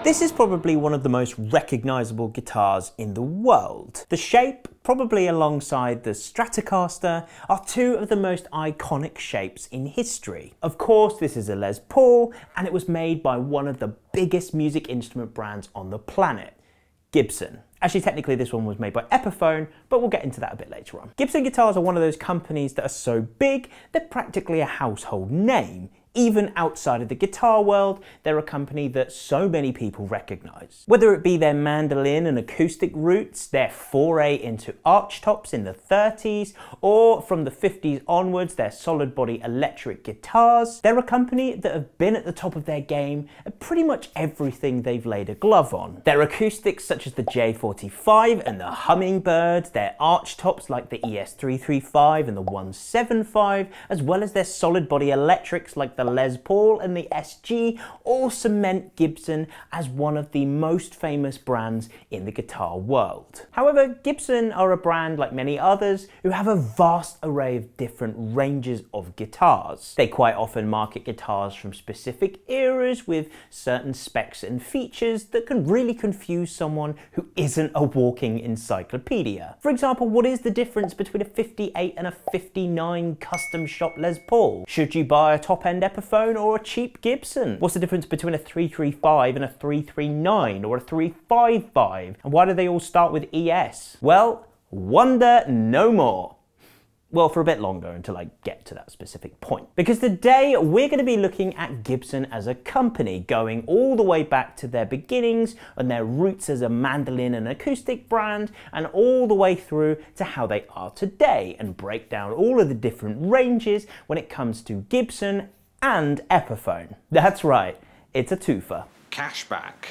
This is probably one of the most recognisable guitars in the world. The shape, probably alongside the Stratocaster, are two of the most iconic shapes in history. Of course, this is a Les Paul, and it was made by one of the biggest music instrument brands on the planet, Gibson. Actually, technically this one was made by Epiphone, but we'll get into that a bit later on. Gibson guitars are one of those companies that are so big, they're practically a household name. Even outside of the guitar world, they're a company that so many people recognise. Whether it be their mandolin and acoustic roots, their foray into archtops in the 30s, or from the 50s onwards, their solid body electric guitars, they're a company that have been at the top of their game at pretty much everything they've laid a glove on. Their acoustics such as the J45 and the Hummingbird, their archtops like the ES335 and the 175, as well as their solid body electrics like the Les Paul and the SG, all cement Gibson as one of the most famous brands in the guitar world. However, Gibson are a brand like many others who have a vast array of different ranges of guitars. They quite often market guitars from specific eras with certain specs and features that can really confuse someone who isn't a walking encyclopedia. For example, what is the difference between a 58 and a 59 custom shop Les Paul? Should you buy a top-end Epiphone or a cheap Gibson? What's the difference between a 335 and a 339 or a 355? And why do they all start with ES? Well, wonder no more. Well, for a bit longer until I get to that specific point. Because today we're going to be looking at Gibson as a company, going all the way back to their beginnings and their roots as a mandolin and acoustic brand, and all the way through to how they are today, and break down all of the different ranges when it comes to Gibson and Epiphone. That's right, it's a twofer. Cashback.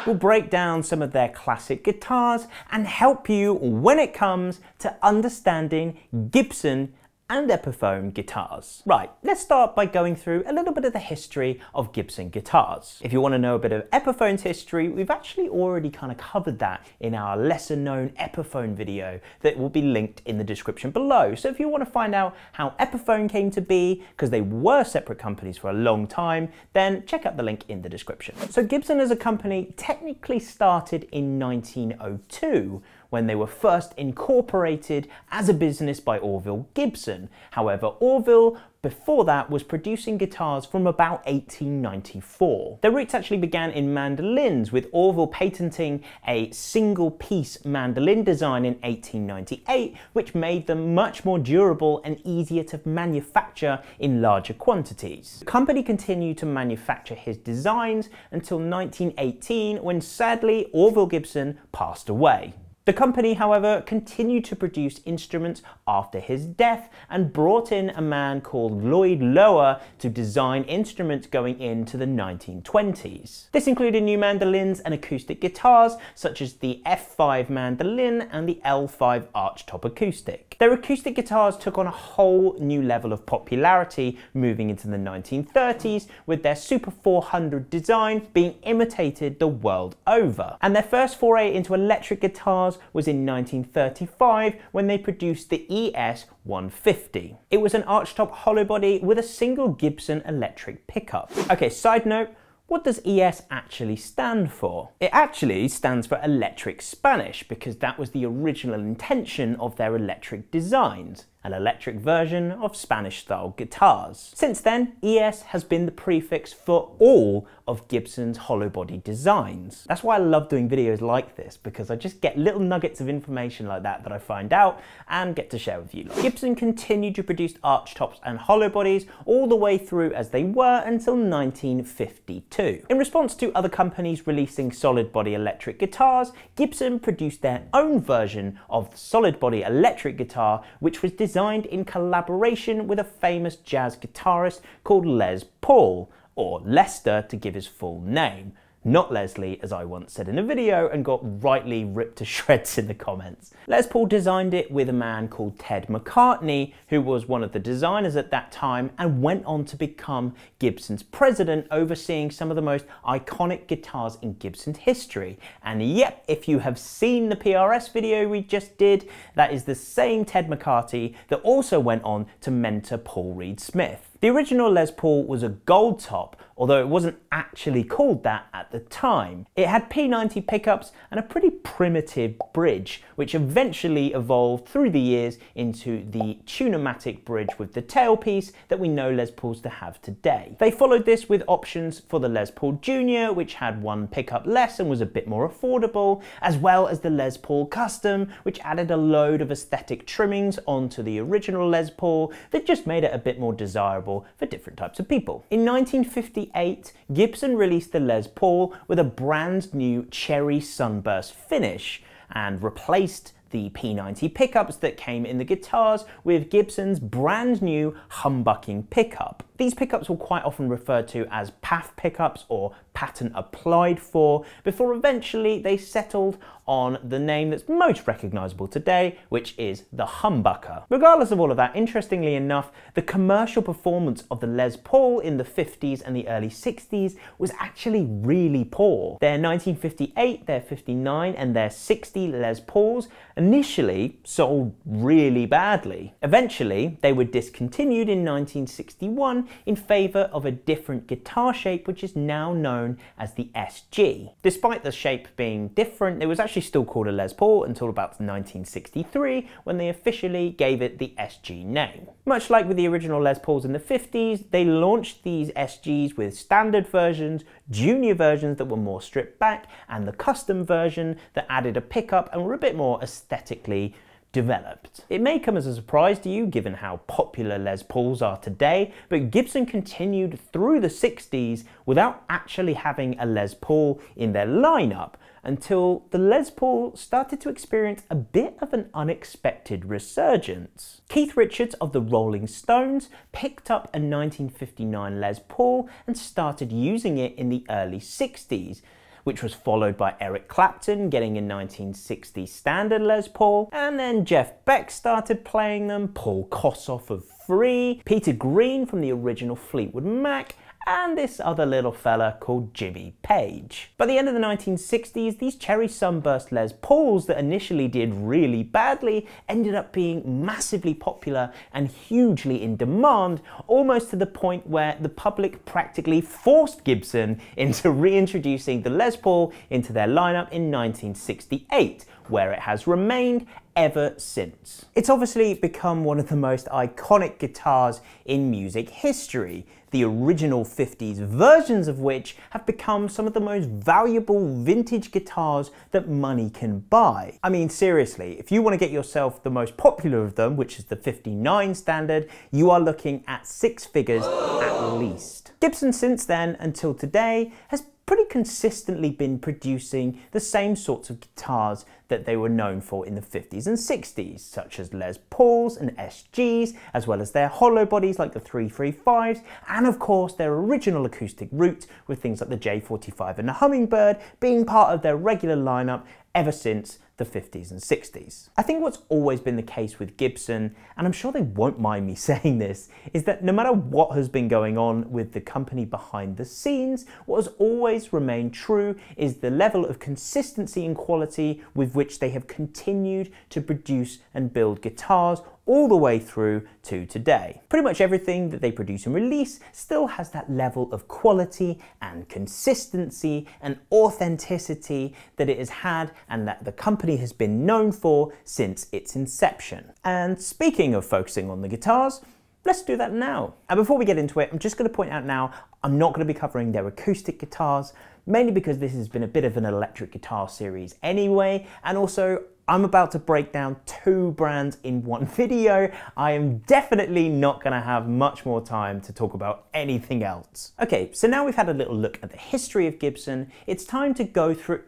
We'll break down some of their classic guitars and help you when it comes to understanding Gibson and Epiphone guitars. Right, let's start by going through a little bit of the history of Gibson guitars. If you want to know a bit of Epiphone's history, we've actually already kind of covered that in our lesser known Epiphone video that will be linked in the description below. So if you want to find out how Epiphone came to be, because they were separate companies for a long time, then check out the link in the description. So Gibson as a company technically started in 1902, when they were first incorporated as a business by Orville Gibson. However, Orville before that was producing guitars from about 1894. Their roots actually began in mandolins, with Orville patenting a single-piece mandolin design in 1898, which made them much more durable and easier to manufacture in larger quantities. The company continued to manufacture his designs until 1918, when sadly Orville Gibson passed away. The company, however, continued to produce instruments after his death and brought in a man called Lloyd Lower to design instruments going into the 1920s. This included new mandolins and acoustic guitars such as the F5 mandolin and the L5 archtop acoustic. Their acoustic guitars took on a whole new level of popularity moving into the 1930s, with their Super 400 design being imitated the world over. And their first foray into electric guitars was in 1935 when they produced the ES150. It was an archtop hollow body with a single Gibson electric pickup. Okay, side note, what does ES actually stand for? It actually stands for Electric Spanish, because that was the original intention of their electric designs. an electric version of Spanish-style guitars. Since then, ES has been the prefix for all of Gibson's hollow body designs. That's why I love doing videos like this, because I just get little nuggets of information like that I find out and get to share with you. Gibson continued to produce arch tops and hollow bodies all the way through as they were until 1952. In response to other companies releasing solid body electric guitars, Gibson produced their own version of the solid body electric guitar, which was designed in collaboration with a famous jazz guitarist called Les Paul, or Lester to give his full name. Not Leslie, as I once said in a video and got rightly ripped to shreds in the comments. Les Paul designed it with a man called Ted McCartney, who was one of the designers at that time and went on to become Gibson's president, overseeing some of the most iconic guitars in Gibson's history. And yep, if you have seen the PRS video we just did, that is the same Ted McCartney that also went on to mentor Paul Reed Smith. The original Les Paul was a gold top, although it wasn't actually called that at the time. It had P90 pickups and a pretty primitive bridge, which eventually evolved through the years into the Tune-o-matic bridge with the tailpiece that we know Les Pauls to have today. They followed this with options for the Les Paul Junior, which had one pickup less and was a bit more affordable, as well as the Les Paul Custom, which added a load of aesthetic trimmings onto the original Les Paul that just made it a bit more desirable for different types of people. In 1958, Gibson released the Les Paul with a brand new cherry sunburst finish and replaced the P90 pickups that came in the guitars with Gibson's brand new humbucking pickup. These pickups were quite often referred to as PAF pickups or patent applied for, before eventually they settled on the name that's most recognisable today, which is the humbucker. Regardless of all of that, interestingly enough, the commercial performance of the Les Paul in the 50s and the early 60s was actually really poor. Their 1958, their 59 and their 60 Les Pauls initially sold really badly. Eventually, they were discontinued in 1961 in favour of a different guitar shape, which is now known as the SG. Despite the shape being different, it was actually still called a Les Paul until about 1963, when they officially gave it the SG name. Much like with the original Les Pauls in the 50s, they launched these SGs with standard versions, junior versions that were more stripped back, and the custom version that added a pickup and were a bit more aesthetically developed. It may come as a surprise to you given how popular Les Pauls are today, but Gibson continued through the 60s without actually having a Les Paul in their lineup until the Les Paul started to experience a bit of an unexpected resurgence. Keith Richards of the Rolling Stones picked up a 1959 Les Paul and started using it in the early 60s, which was followed by Eric Clapton getting a 1960 standard Les Paul, and then Jeff Beck started playing them, Paul Kossoff of Free, Peter Green from the original Fleetwood Mac, and this other little fella called Jimmy Page. By the end of the 1960s, these cherry sunburst Les Pauls that initially did really badly ended up being massively popular and hugely in demand, almost to the point where the public practically forced Gibson into reintroducing the Les Paul into their lineup in 1968, where it has remained ever since. It's obviously become one of the most iconic guitars in music history, the original 50s versions of which have become some of the most valuable vintage guitars that money can buy. I mean, seriously, if you want to get yourself the most popular of them, which is the 59 standard, you are looking at 6 figures at least. Gibson since then until today has pretty consistently been producing the same sorts of guitars that they were known for in the 50s and 60s, such as Les Pauls and SGs, as well as their hollow bodies like the 335s, and of course their original acoustic roots with things like the J45 and the Hummingbird being part of their regular lineup ever since the 50s and 60s. I think what's always been the case with Gibson, and I'm sure they won't mind me saying this, is that no matter what has been going on with the company behind the scenes, what has always remained true is the level of consistency and quality with which they have continued to produce and build guitars all the way through to today. Pretty much everything that they produce and release still has that level of quality and consistency and authenticity that it has had and that the company has been known for since its inception. And speaking of focusing on the guitars, let's do that now. And before we get into it, I'm just going to point out now, I'm not going to be covering their acoustic guitars, mainly because this has been a bit of an electric guitar series anyway, and also I'm about to break down 2 brands in one video. I am definitely not going to have much more time to talk about anything else. Okay, so now we've had a little look at the history of Gibson, it's time to go through...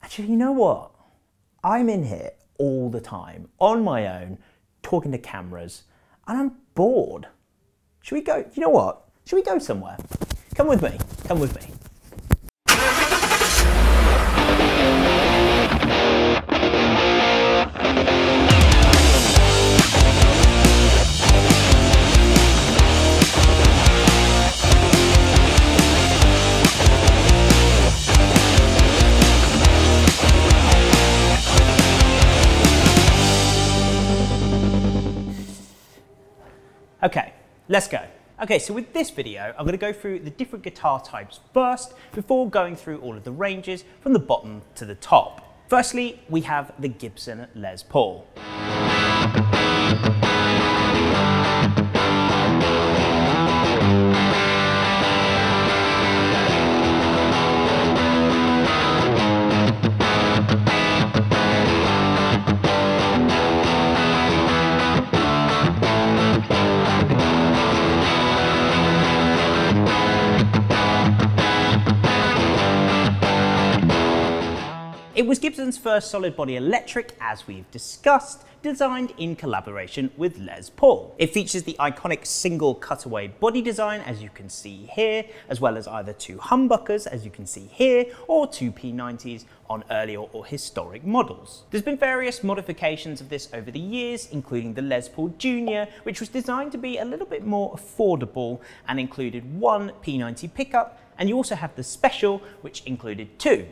Actually, you know what? I'm in here all the time, on my own, talking to cameras, and I'm bored. Should we go, you know what? Should we go somewhere? Come with me, come with me. Okay, let's go. Okay, so with this video, I'm going to go through the different guitar types first, before going through all of the ranges from the bottom to the top. Firstly, we have the Gibson Les Paul. It was Gibson's first solid body electric, as we've discussed, designed in collaboration with Les Paul. It features the iconic single cutaway body design, as you can see here, as well as either 2 humbuckers, as you can see here, or 2 P90s on earlier or historic models. There's been various modifications of this over the years, including the Les Paul Jr., which was designed to be a little bit more affordable and included 1 P90 pickup, and you also have the Special, which included 2.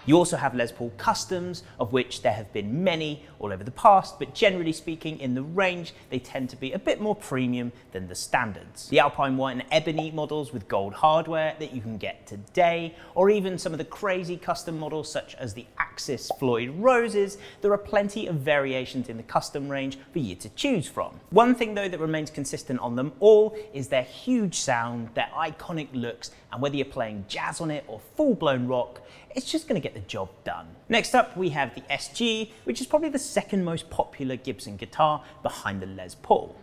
You also have Les Paul Customs, of which there have been many all over the past, but generally speaking in the range, they tend to be a bit more premium than the standards. The Alpine White and Ebony models with gold hardware that you can get today, or even some of the crazy custom models such as the Axis Floyd Roses, there are plenty of variations in the custom range for you to choose from. One thing though that remains consistent on them all is their huge sound, their iconic looks, and whether you're playing jazz on it or full-blown rock, it's just going to get the job done. Next up, we have the SG, which is probably the second most popular Gibson guitar behind the Les Paul.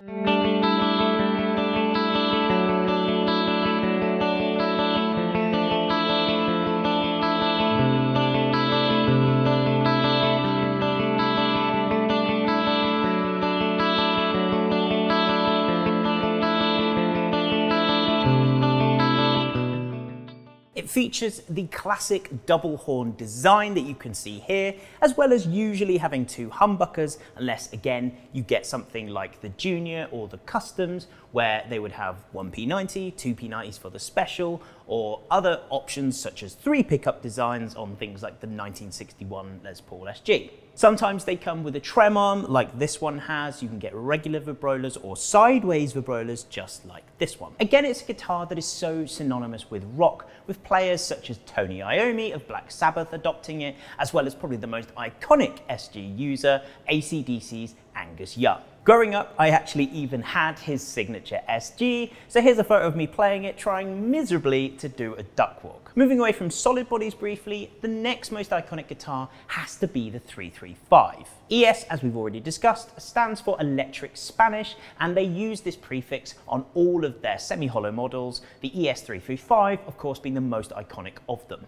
It features the classic double horn design that you can see here, as well as usually having 2 humbuckers, unless again you get something like the Junior or the Customs, where they would have 1 P90, 2 P90s for the Special, or other options such as 3 pickup designs on things like the 1961 Les Paul SG. Sometimes they come with a trem arm like this one has. You can get regular vibrolas or sideways vibrolas just like this one. Again, it's a guitar that is so synonymous with rock, with players such as Tony Iommi of Black Sabbath adopting it, as well as probably the most iconic SG user, AC/DC's Angus Young. Growing up, I actually even had his signature SG, so here's a photo of me playing it, trying miserably to do a duck walk. Moving away from solid bodies briefly, the next most iconic guitar has to be the 335. ES, as we've already discussed, stands for Electric Spanish, and they use this prefix on all of their semi-hollow models, the ES335 of course being the most iconic of them.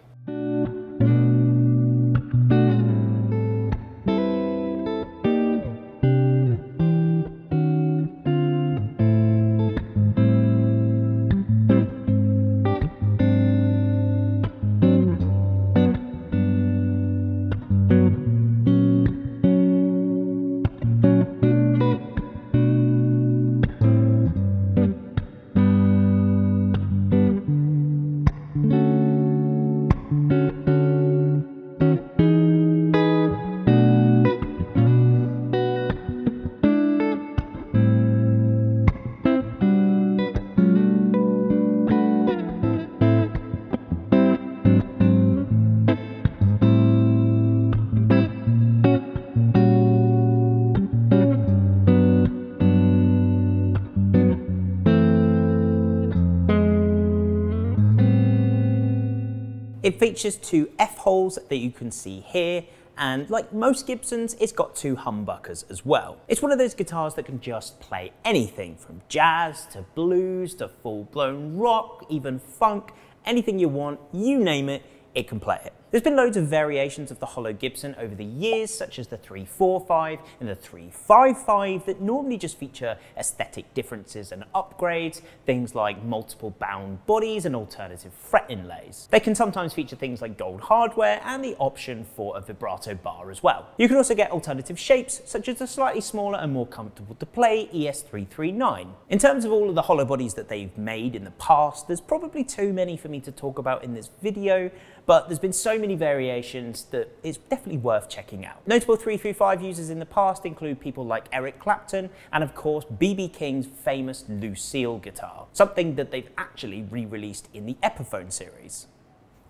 It features two F-holes that you can see here, and like most Gibsons, it's got two humbuckers as well. It's one of those guitars that can just play anything from jazz to blues to full-blown rock, even funk, anything you want, you name it, it can play it. There's been loads of variations of the hollow Gibson over the years, such as the 345 and the 355 that normally just feature aesthetic differences and upgrades, things like multiple bound bodies and alternative fret inlays. They can sometimes feature things like gold hardware and the option for a vibrato bar as well. You can also get alternative shapes, such as the slightly smaller and more comfortable to play ES339. In terms of all of the hollow bodies that they've made in the past, there's probably too many for me to talk about in this video, but there's been so many variations that it's definitely worth checking out. Notable 335 users in the past include people like Eric Clapton and of course B.B. King's famous Lucille guitar, something that they've actually re-released in the Epiphone series.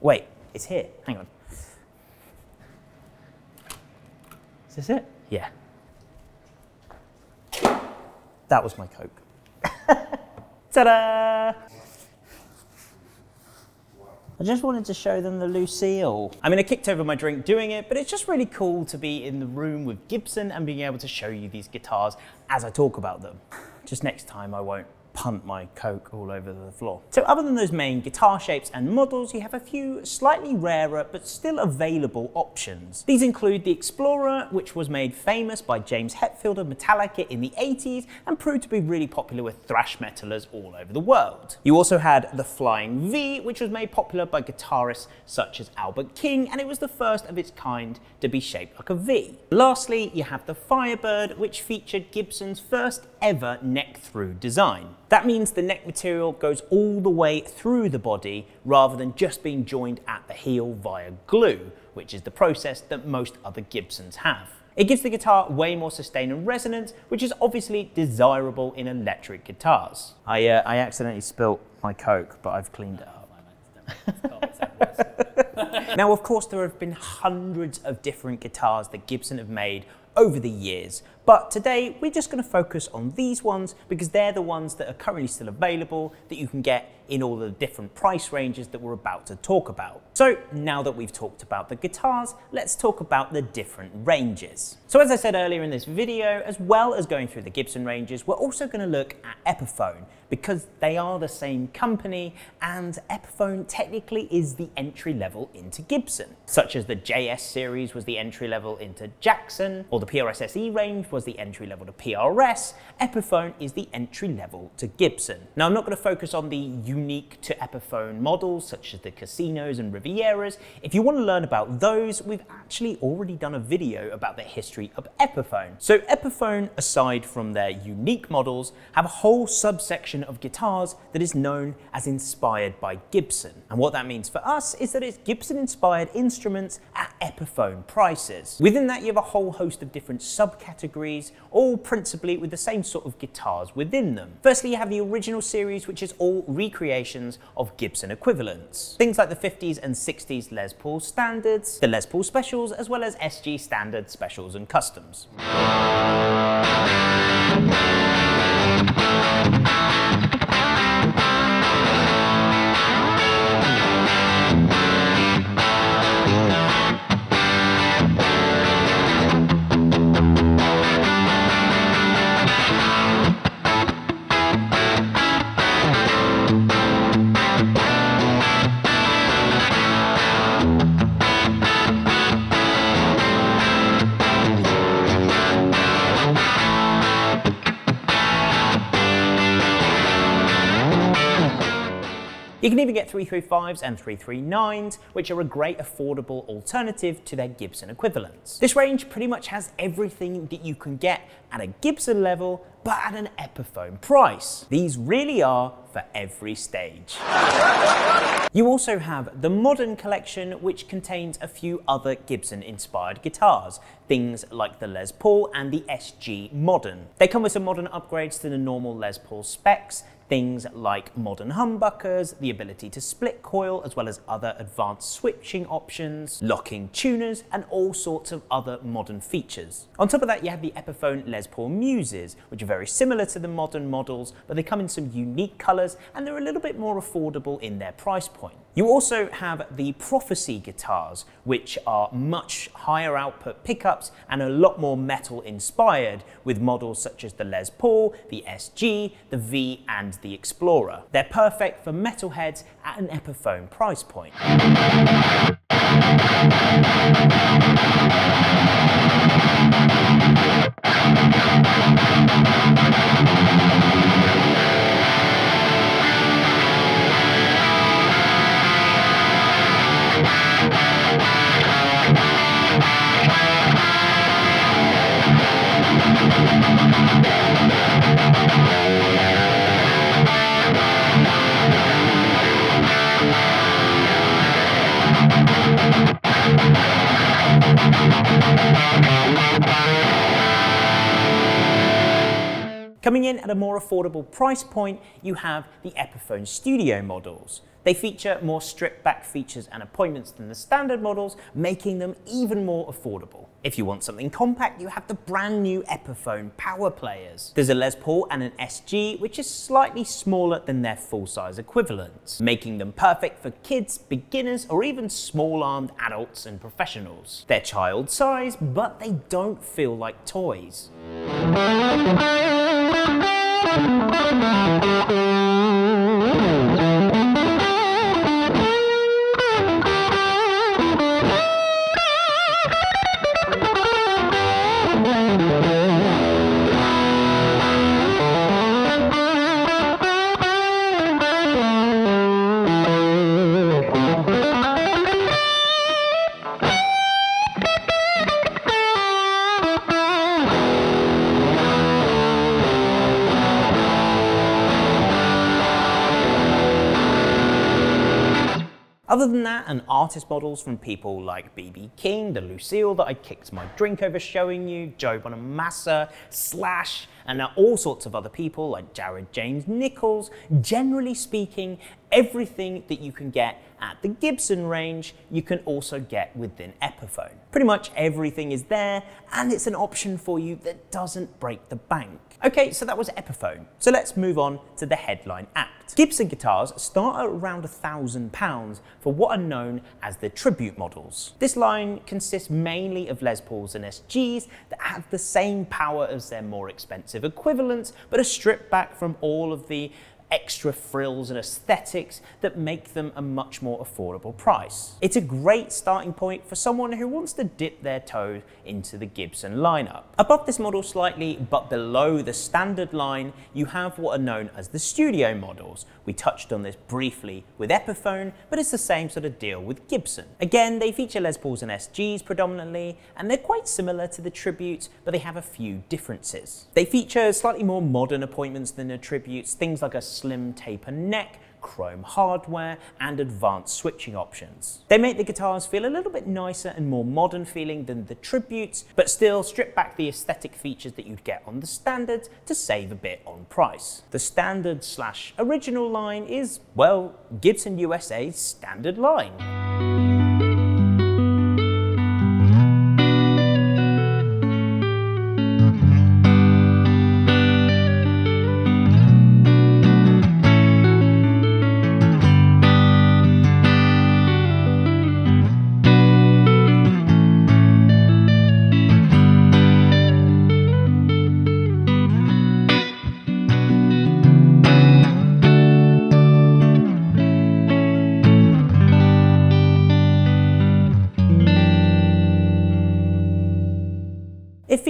Wait, it's here, hang on. Is this it? Yeah. That was my Coke. Ta-da! I just wanted to show them the Lucille. I mean, I kicked over my drink doing it, but it's just really cool to be in the room with Gibson and being able to show you these guitars as I talk about them. Just next time I won't punt my Coke all over the floor. So other than those main guitar shapes and models, you have a few slightly rarer but still available options. These include the Explorer, which was made famous by James Hetfield of Metallica in the 80s and proved to be really popular with thrash metalers all over the world. You also had the Flying V, which was made popular by guitarists such as Albert King, and it was the first of its kind to be shaped like a V. Lastly, you have the Firebird, which featured Gibson's first ever neck-through design. That means the neck material goes all the way through the body rather than just being joined at the heel via glue, which is the process that most other Gibsons have. It gives the guitar way more sustain and resonance, which is obviously desirable in electric guitars. I accidentally spilt my Coke, but I've cleaned it up. Now, of course, there have been hundreds of different guitars that Gibson have made over the years, but today we're just going to focus on these ones because they're the ones that are currently still available that you can get in all the different price ranges that we're about to talk about. So now that we've talked about the guitars, let's talk about the different ranges. So as I said earlier in this video, as well as going through the Gibson ranges, we're also going to look at Epiphone because they are the same company and Epiphone technically is the entry level into Gibson, such as the JS series was the entry level into Jackson, or the PRS SE range was the entry level to PRS. Epiphone is the entry level to Gibson. Now, I'm not going to focus on the unique to Epiphone models such as the Casinos and Rivieras. If you want to learn about those, we've actually already done a video about the history of Epiphone. So Epiphone, aside from their unique models, have a whole subsection of guitars that is known as inspired by Gibson. And what that means for us is that it's Gibson inspired instruments at Epiphone prices. Within that, you have a whole host of different subcategories, all principally with the same sort of guitars within them. Firstly, you have the original series, which is all recreations of Gibson equivalents. Things like the 50s and 60s Les Paul standards, the Les Paul specials, as well as SG standard specials and customs. You can even get 335s and 339s, which are a great affordable alternative to their Gibson equivalents. This range pretty much has everything that you can get at a Gibson level, but at an Epiphone price. These really are for every stage. You also have the Modern collection, which contains a few other Gibson-inspired guitars, things like the Les Paul and the SG Modern. They come with some modern upgrades to the normal Les Paul specs, things like modern humbuckers, the ability to split coil, as well as other advanced switching options, locking tuners, and all sorts of other modern features. On top of that, you have the Epiphone Les Paul Muses, which are very similar to the modern models, but they come in some unique colours and they're a little bit more affordable in their price point. You also have the Prophecy guitars, which are much higher output pickups and a lot more metal inspired, with models such as the Les Paul, the SG, the V and the Explorer. They're perfect for metalheads at an Epiphone price point. Coming in at a more affordable price point, you have the Epiphone Studio models. They feature more stripped back features and appointments than the standard models, making them even more affordable. If you want something compact, you have the brand new Epiphone Power Players. There's a Les Paul and an SG, which is slightly smaller than their full-size equivalents, making them perfect for kids, beginners, or even small-armed adults and professionals. They're child size, but they don't feel like toys. Other than that, and artist models from people like B.B. King, the Lucille that I kicked my drink over showing you, Joe Bonamassa, Slash, and all sorts of other people like Jared James Nichols. Generally speaking, everything that you can get at the Gibson range, you can also get within Epiphone. Pretty much everything is there, and it's an option for you that doesn't break the bank. Okay, so that was Epiphone. So let's move on to the headline act. Gibson guitars start at around £1,000 for what are known as the tribute models. This line consists mainly of Les Pauls and SGs that have the same power as their more expensive equivalents, but are stripped back from all of the extra frills and aesthetics that make them a much more affordable price. It's a great starting point for someone who wants to dip their toe into the Gibson lineup. Above this model slightly, but below the standard line, you have what are known as the studio models. We touched on this briefly with Epiphone, but it's the same sort of deal with Gibson. Again, they feature Les Pauls and SGs predominantly, and they're quite similar to the tributes, but they have a few differences. They feature slightly more modern appointments than the tributes, things like a slim taper neck, chrome hardware, and advanced switching options. They make the guitars feel a little bit nicer and more modern feeling than the tributes, but still strip back the aesthetic features that you'd get on the standards to save a bit on price. The standard / original line is, well, Gibson USA's standard line.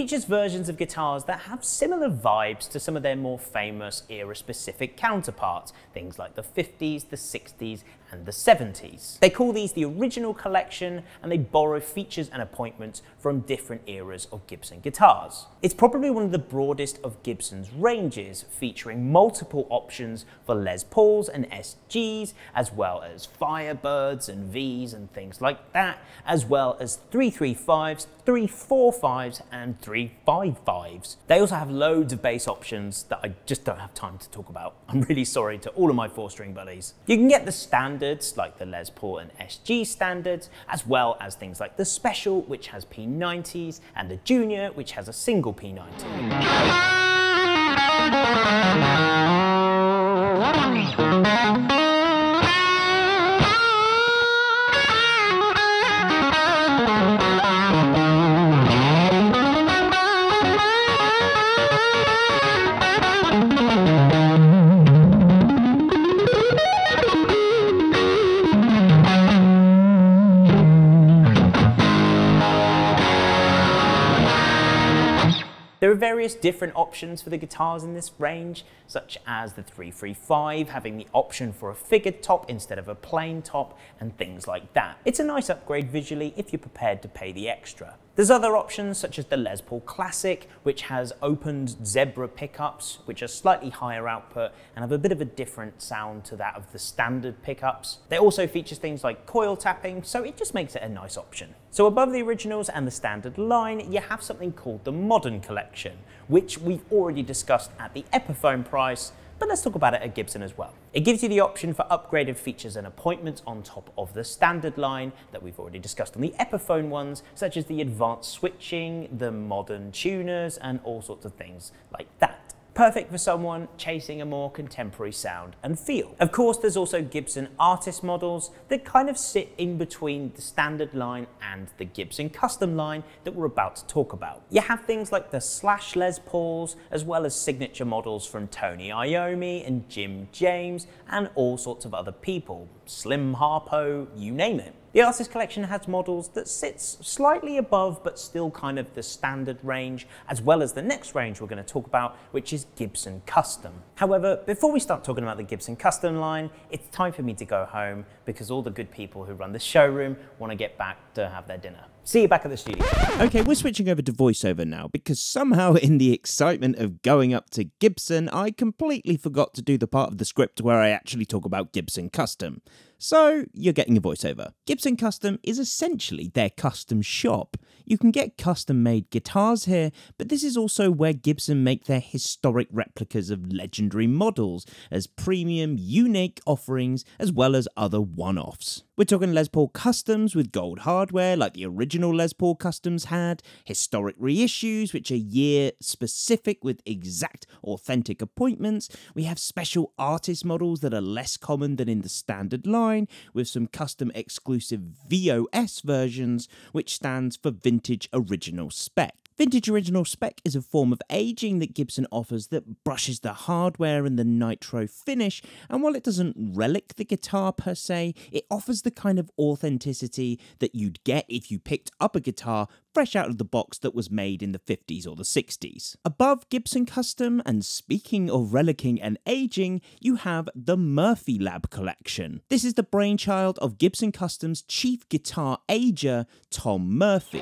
features versions of guitars that have similar vibes to some of their more famous era-specific counterparts, things like the 50s, the 60s, and the 70s. They call these the original collection, and they borrow features and appointments from different eras of Gibson guitars. It's probably one of the broadest of Gibson's ranges, featuring multiple options for Les Pauls and SGs, as well as Firebirds and Vs and things like that, as well as 335s, 345s, and 355s. They also have loads of bass options that I just don't have time to talk about. I'm really sorry to all of my 4-string buddies. You can get the standards like the Les Paul and SG standards, as well as things like the Special, which has P90s, and the Junior, which has a single P90. There are various different options for the guitars in this range, such as the 335 having the option for a figured top instead of a plain top, and things like that. It's a nice upgrade visually if you're prepared to pay the extra. There's other options such as the Les Paul Classic, which has opened zebra pickups, which are slightly higher output and have a bit of a different sound to that of the standard pickups. They also features things like coil tapping, so it just makes it a nice option. So above the originals and the standard line, you have something called the Modern Collection, which we've already discussed at the Epiphone price, but let's talk about it at Gibson as well. It gives you the option for upgraded features and appointments on top of the standard line that we've already discussed on the Epiphone ones, such as the advanced switching, the modern tuners, and all sorts of things like that. Perfect for someone chasing a more contemporary sound and feel. Of course, there's also Gibson artist models that kind of sit in between the standard line and the Gibson custom line that we're about to talk about. You have things like the Slash Les Pauls, as well as signature models from Tony Iommi and Jim James, and all sorts of other people. Slim Harpo, you name it. The Artist Collection has models that sits slightly above but still kind of the standard range, as well as the next range we're going to talk about, which is Gibson Custom. However, before we start talking about the Gibson Custom line, it's time for me to go home because all the good people who run the showroom want to get back to have their dinner. See you back at the studio. Okay, we're switching over to voiceover now because somehow in the excitement of going up to Gibson, I completely forgot to do the part of the script where I actually talk about Gibson Custom. So, you're getting a voiceover. Gibson Custom is essentially their custom shop. You can get custom-made guitars here, but this is also where Gibson make their historic replicas of legendary models as premium, unique offerings, as well as other one-offs. We're talking Les Paul Customs with gold hardware like the original Les Paul Customs had, historic reissues which are year-specific with exact, authentic appointments. We have special artist models that are less common than in the standard line, with some custom exclusive VOS versions, which stands for Vintage Original Spec. Vintage Original Spec is a form of aging that Gibson offers that brushes the hardware and the nitro finish, and while it doesn't relic the guitar per se, it offers the kind of authenticity that you'd get if you picked up a guitar fresh out of the box that was made in the 50s or the 60s. Above Gibson Custom, and speaking of relicking and aging, you have the Murphy Lab collection. This is the brainchild of Gibson Custom's chief guitar ager, Thom Murphy.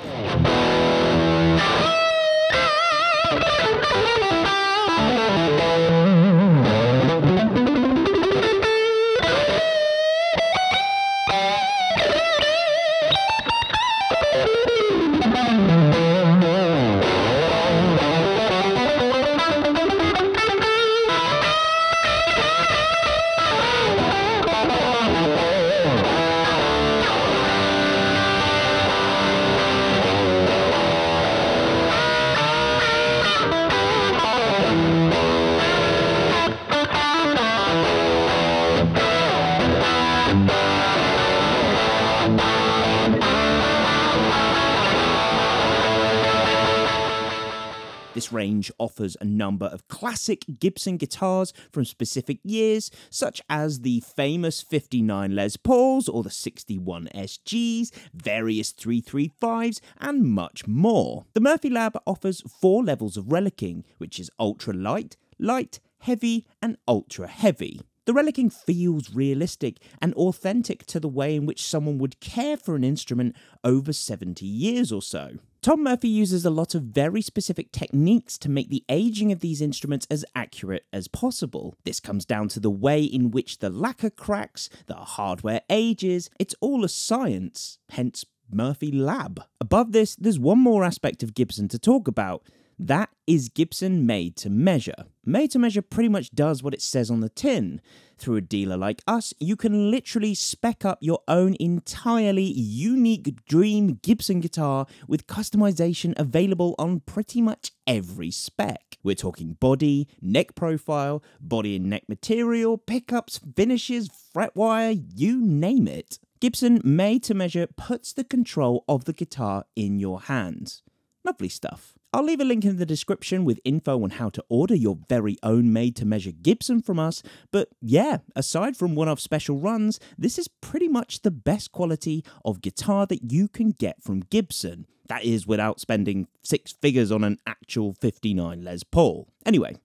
This range offers a number of classic Gibson guitars from specific years, such as the famous 59 Les Pauls or the 61 SGs, various 335s, and much more. The Murphy Lab offers 4 levels of relicking, which is ultra light, light, heavy, and ultra heavy. The relicking feels realistic and authentic to the way in which someone would care for an instrument over 70 years or so. Thom Murphy uses a lot of very specific techniques to make the aging of these instruments as accurate as possible. This comes down to the way in which the lacquer cracks, the hardware ages. It's all a science, hence Murphy Lab. Above this, there's one more aspect of Gibson to talk about. That is Gibson Made to Measure. Made to Measure pretty much does what it says on the tin. Through a dealer like us, you can literally spec up your own entirely unique dream Gibson guitar with customization available on pretty much every spec. We're talking body, neck profile, body and neck material, pickups, finishes, fretwire, you name it. Gibson Made to Measure puts the control of the guitar in your hands. Lovely stuff. I'll leave a link in the description with info on how to order your very own made-to-measure Gibson from us, but yeah, aside from one-off special runs, this is pretty much the best quality of guitar that you can get from Gibson. That is without spending 6 figures on an actual 59 Les Paul. Anyway,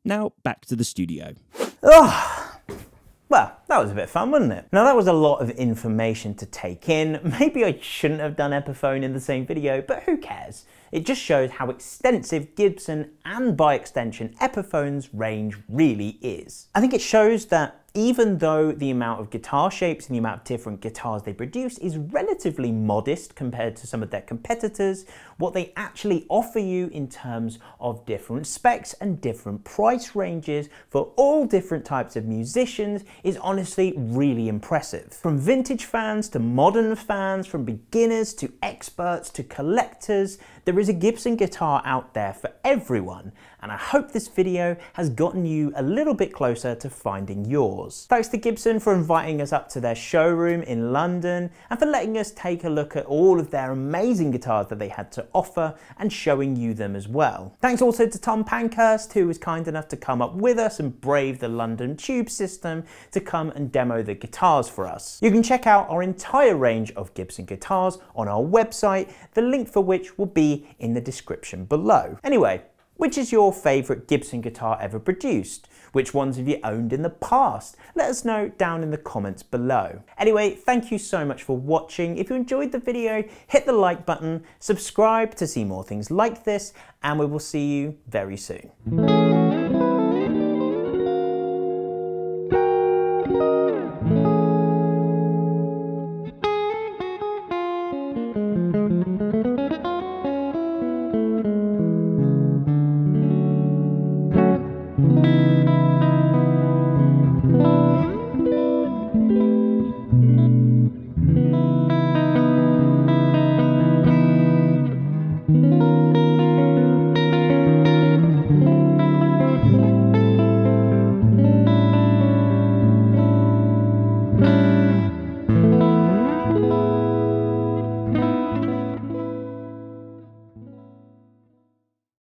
now back to the studio. Well, that was a bit of fun, wasn't it? Now that was a lot of information to take in. Maybe I shouldn't have done Epiphone in the same video, but who cares? It just shows how extensive Gibson and by extension Epiphone's range really is. I think it shows that even though the amount of guitar shapes and the amount of different guitars they produce is relatively modest compared to some of their competitors, what they actually offer you in terms of different specs and different price ranges for all different types of musicians is honestly really impressive. From vintage fans to modern fans, from beginners to experts to collectors, there is a Gibson guitar out there for everyone, and I hope this video has gotten you a little bit closer to finding yours. Thanks to Gibson for inviting us up to their showroom in London and for letting us take a look at all of their amazing guitars that they had to offer and showing you them as well. Thanks also to Tom Pankhurst, who was kind enough to come up with us and brave the London tube system to come and demo the guitars for us. You can check out our entire range of Gibson guitars on our website, the link for which will be in the description below. Anyway, which is your favourite Gibson guitar ever produced? Which ones have you owned in the past? Let us know down in the comments below. Anyway, thank you so much for watching. If you enjoyed the video, hit the like button, subscribe to see more things like this, and we will see you very soon.